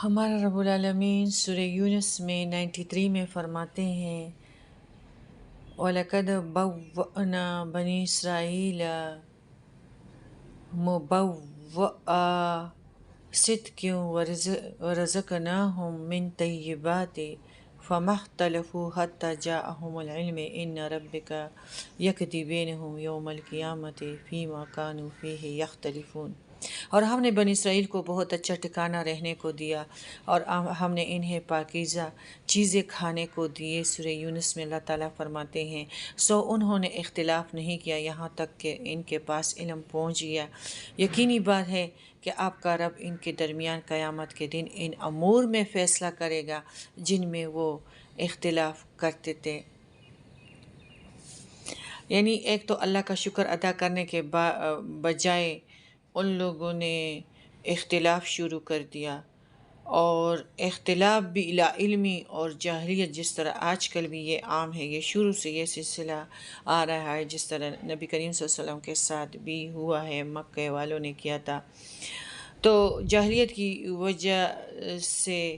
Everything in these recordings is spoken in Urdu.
ہمارا رب العالمین سورہ یونس میں 93 میں فرماتے ہیں وَلَقَدْ بَوَّأْنَا بَنِي إِسْرَائِيلَ مُبَوَّأَ صِدْقٍ وَرَزَقْنَاهُم مِّن طَيِّبَاتِ فَمَا اخْتَلَفُوا حَتَّىٰ جَاءَهُمُ الْعِلْمُ إِنَّ رَبَّكَ يَقْضِي بَيْنَهُمْ يَوْمَ الْقِيَامَةِ فِيمَا كَانُوا فِيهِ يَخْتَلِفُونَ۔ اور ہم نے بنی اسرائیل کو بہت اچھا ٹھکانہ رہنے کو دیا اور ہم نے انہیں پاکیزہ چیزیں کھانے کو دیے۔ سورہ یونس میں اللہ تعالیٰ فرماتے ہیں سو انہوں نے اختلاف نہیں کیا یہاں تک کہ ان کے پاس علم پہنچ گیا۔ یقینی بات ہے کہ آپ کا رب ان کے درمیان قیامت کے دن ان امور میں فیصلہ کرے گا جن میں وہ اختلاف کرتے تھے۔ یعنی ایک تو اللہ کا شکر ادا کرنے کے بجائے ان لوگوں نے اختلاف شروع کر دیا، اور اختلاف بھی الا علمی اور جاہلیت، جس طرح آج کل بھی یہ عام ہے، یہ شروع سے یہ سلسلہ آ رہا ہے، جس طرح نبی کریم صلی اللہ علیہ وسلم کے ساتھ بھی ہوا ہے، مکہ والوں نے کیا تھا۔ تو جاہلیت کی وجہ سے،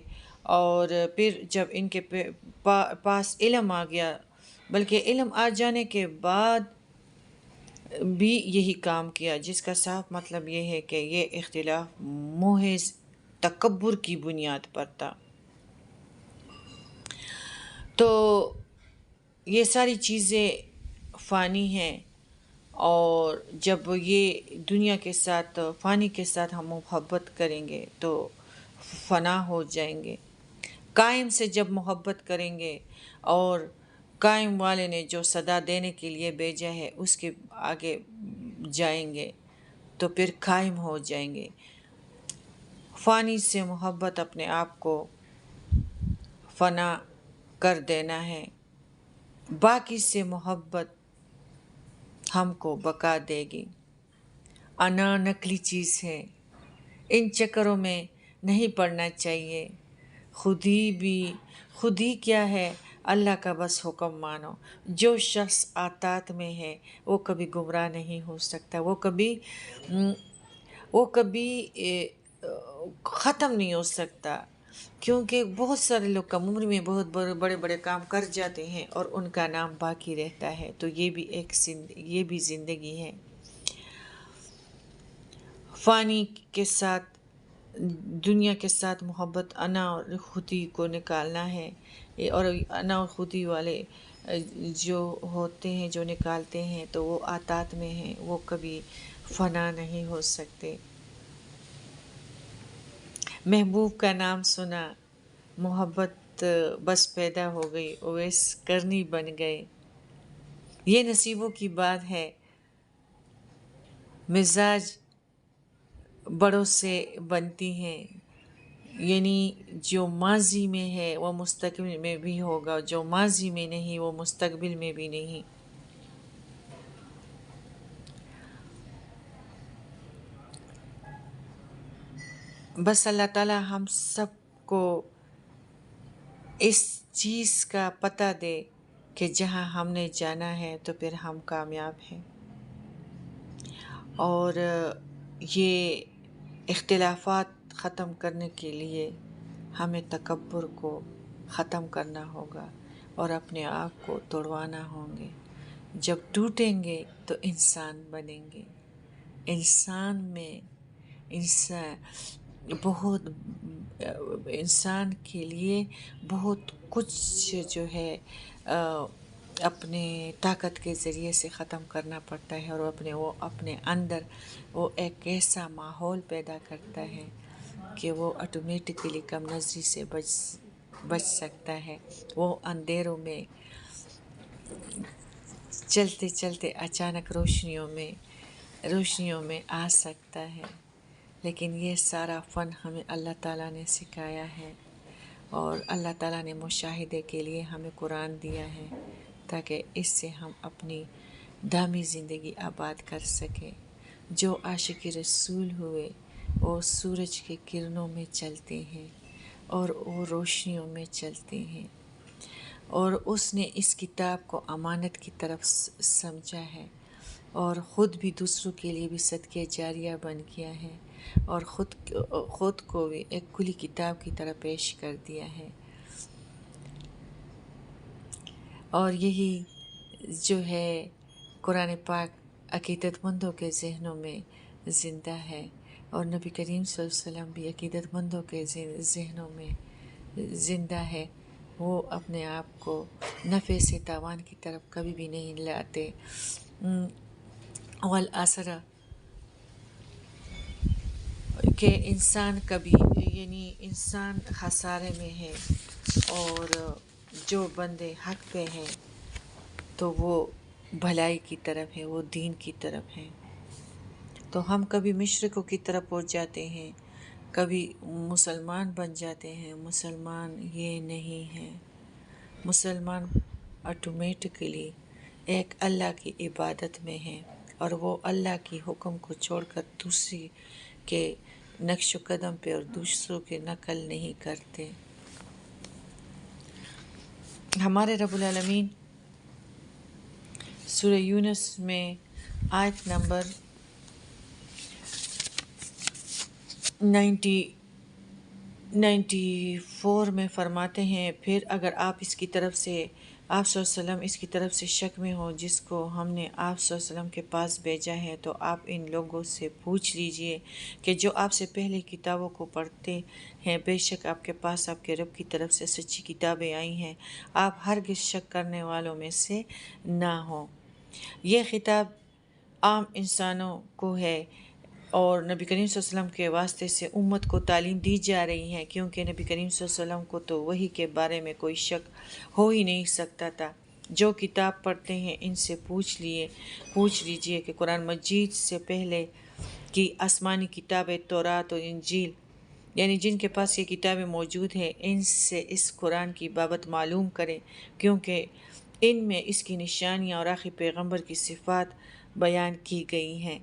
اور پھر جب ان کے پاس علم آ گیا، بلکہ علم آ جانے کے بعد بھی یہی کام کیا، جس کا صاف مطلب یہ ہے کہ یہ اختلاف محض تکبر کی بنیاد پر تھا۔ تو یہ ساری چیزیں فانی ہیں، اور جب یہ دنیا کے ساتھ، فانی کے ساتھ ہم محبت کریں گے تو فنا ہو جائیں گے۔ قائم سے جب محبت کریں گے اور قائم والے نے جو صدا دینے کے لیے بھیجا ہے اس کے آگے جائیں گے تو پھر قائم ہو جائیں گے۔ فانی سے محبت اپنے آپ کو فنا کر دینا ہے، باقی سے محبت ہم کو بقا دے گی۔ انا نقلی چیز ہے، ان چکروں میں نہیں پڑنا چاہیے۔ خودی کیا ہے، اللہ کا بس حکم مانو۔ جو شخص اطاعت میں ہے وہ کبھی گمراہ نہیں ہو سکتا، وہ کبھی ختم نہیں ہو سکتا، کیونکہ بہت سارے لوگ کم عمر میں بہت بڑے بڑے کام کر جاتے ہیں اور ان کا نام باقی رہتا ہے۔ تو یہ بھی زندگی ہے۔ فانی کے ساتھ، دنیا کے ساتھ محبت، انا اور خودی کو نکالنا ہے، اور انا اور خودی والے جو ہوتے ہیں، جو نکالتے ہیں تو وہ اطاعت میں ہیں، وہ کبھی فنا نہیں ہو سکتے۔ محبوب کا نام سنا، محبت بس پیدا ہو گئی، اویس کرنی بن گئے۔ یہ نصیبوں کی بات ہے۔ مزاج بڑوں سے بنتی ہیں، یعنی جو ماضی میں ہے وہ مستقبل میں بھی ہوگا، جو ماضی میں نہیں وہ مستقبل میں بھی نہیں۔ بس اللہ تعالیٰ ہم سب کو اس چیز کا پتہ دے کہ جہاں ہم نے جانا ہے تو پھر ہم کامیاب ہیں، اور یہ اختلافات ختم کرنے کے لیے ہمیں تکبر کو ختم کرنا ہوگا اور اپنے آپ کو توڑوانا ہوں گے۔ جب ٹوٹیں گے تو انسان بنیں گے۔ انسان کے لیے بہت کچھ جو ہے اپنے طاقت کے ذریعے سے ختم کرنا پڑتا ہے، اور وہ اپنے اندر وہ ایک ایسا ماحول پیدا کرتا ہے کہ وہ آٹومیٹکلی کم نظری سے بچ سکتا ہے۔ وہ اندھیروں میں چلتے چلتے اچانک روشنیوں میں آ سکتا ہے۔ لیکن یہ سارا فن ہمیں اللہ تعالیٰ نے سکھایا ہے، اور اللہ تعالیٰ نے مشاہدے کے لیے ہمیں قرآن دیا ہے تاکہ اس سے ہم اپنی دامی زندگی آباد کر سکیں۔ جو عاشق رسول ہوئے وہ سورج کے کرنوں میں چلتے ہیں اور وہ روشنیوں میں چلتے ہیں، اور اس نے اس کتاب کو امانت کی طرف سمجھا ہے، اور خود بھی دوسروں کے لیے بھی صدقہ جاریہ بن گیا ہے، اور خود کو بھی ایک کھلی کتاب کی طرح پیش کر دیا ہے. اور یہی جو ہے قرآن پاک عقیدت مندوں کے ذہنوں میں زندہ ہے، اور نبی کریم صلی اللہ علیہ وسلم بھی عقیدت مندوں کے ذہنوں میں زندہ ہے. وہ اپنے آپ کو نفع سے تاوان کی طرف کبھی بھی نہیں لاتے. والعصر کہ انسان کبھی یعنی انسان خسارے میں ہے، اور جو بندے حق پہ ہیں تو وہ بھلائی کی طرف ہے، وہ دین کی طرف ہے. تو ہم کبھی مشرقوں کی طرف پہنچ جاتے ہیں، کبھی مسلمان بن جاتے ہیں. مسلمان یہ نہیں ہے. مسلمان آٹومیٹکلی ایک اللہ کی عبادت میں ہے، اور وہ اللہ کی حکم کو چھوڑ کر دوسری کے نقش و قدم پہ اور دوسروں کے نقل نہیں کرتے. ہمارے رب العالمین سورہ یونس میں آیت نمبر 94 میں فرماتے ہیں، پھر اگر آپ اس کی طرف سے آپ صلی اللہ علیہ وسلم اس کی طرف سے شک میں ہو جس کو ہم نے آپ صلی اللہ علیہ وسلم کے پاس بھیجا ہے، تو آپ ان لوگوں سے پوچھ لیجئے کہ جو آپ سے پہلے کتابوں کو پڑھتے ہیں، بے شک آپ کے پاس آپ کے رب کی طرف سے سچی کتابیں آئی ہیں، آپ ہرگز شک کرنے والوں میں سے نہ ہوں. یہ خطاب عام انسانوں کو ہے، اور نبی کریم صلی اللہ علیہ وسلم کے واسطے سے امت کو تعلیم دی جا رہی ہے، کیونکہ نبی کریم صلی اللہ علیہ وسلم کو تو وحی کے بارے میں کوئی شک ہو ہی نہیں سکتا تھا. جو کتاب پڑھتے ہیں ان سے پوچھ لیجئے کہ قرآن مجید سے پہلے کی آسمانی کتابیں تورات اور انجیل، یعنی جن کے پاس یہ کتابیں موجود ہیں، ان سے اس قرآن کی بابت معلوم کریں، کیونکہ ان میں اس کی نشانیاں اور آخری پیغمبر کی صفات بیان کی گئی ہیں.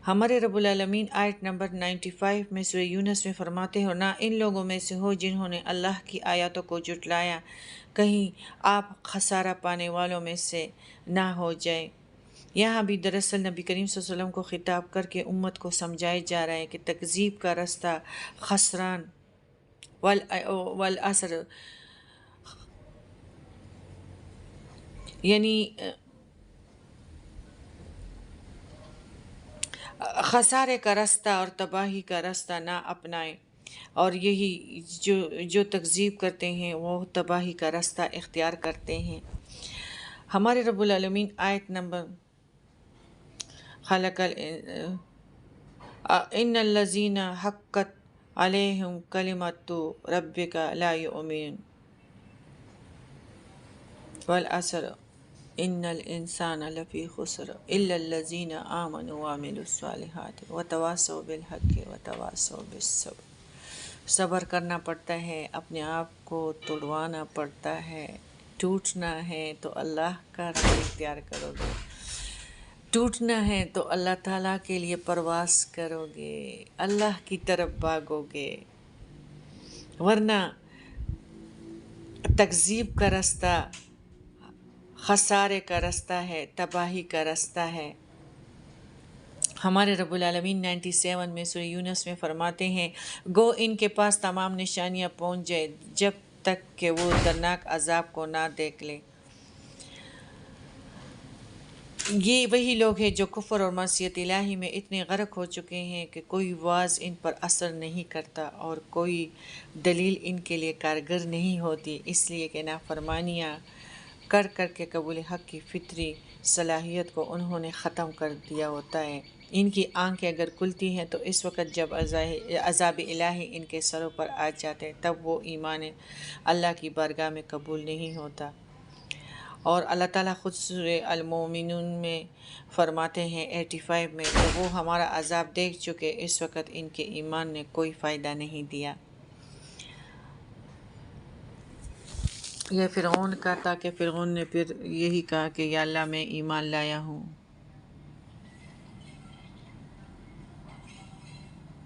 ہمارے رب العالمین آیت نمبر 95 میں سورہ یونس میں فرماتے ہیں، نہ ان لوگوں میں سے ہو جنہوں نے اللہ کی آیاتوں کو جھٹلایا، کہیں آپ خسارہ پانے والوں میں سے نہ ہو جائیں. یہاں بھی دراصل نبی کریم صلی اللہ علیہ وسلم کو خطاب کر کے امت کو سمجھایا جا رہا ہے کہ تکذیب کا راستہ خسران والعصر یعنی خسارے کا راستہ اور تباہی کا راستہ نہ اپنائیں، اور یہی جو تکذیب کرتے ہیں وہ تباہی کا راستہ اختیار کرتے ہیں. ہمارے رب العالمین آیت نمبر ان الذین حقت علیہم کلمۃ ربک لا یؤمنون والعصر ان الانسان لفی خسر الا الذین آمنوا وعملوا الصالحات وتواصوا بالحق وتواصوا بالصبر. صبر کرنا پڑتا ہے، اپنے آپ کو توڑوانا پڑتا ہے. ٹوٹنا ہے تو اللہ کا راہ اختیار کرو گے، ٹوٹنا ہے تو اللہ تعالیٰ کے لیے پرواز کرو گے، اللہ کی طرف بھاگو گے، ورنہ تکذیب کا راستہ خسارے کا راستہ ہے، تباہی کا راستہ ہے. ہمارے رب العالمین 97 میں سورہ یونس میں فرماتے ہیں، گو ان کے پاس تمام نشانیاں پہنچ جائے جب تک کہ وہ دردناک عذاب کو نہ دیکھ لیں. یہ وہی لوگ ہیں جو کفر اور معصیت الہی میں اتنے غرق ہو چکے ہیں کہ کوئی واعظ ان پر اثر نہیں کرتا اور کوئی دلیل ان کے لیے کارگر نہیں ہوتی، اس لیے کہ نافرمانیاں کر کے قبول حق کی فطری صلاحیت کو انہوں نے ختم کر دیا ہوتا ہے. ان کی آنکھیں اگر کھلتی ہیں تو اس وقت جب عذاب الہی ان کے سروں پر آ جاتے ہیں، تب وہ ایمان اللہ کی بارگاہ میں قبول نہیں ہوتا. اور اللہ تعالیٰ خود سورہ المومنون میں فرماتے ہیں 85 میں، تو وہ ہمارا عذاب دیکھ چکے، اس وقت ان کے ایمان نے کوئی فائدہ نہیں دیا. یہ فرعون کا تھا کہ فرعون نے پھر یہی کہا کہ یا اللہ میں ایمان لایا ہوں.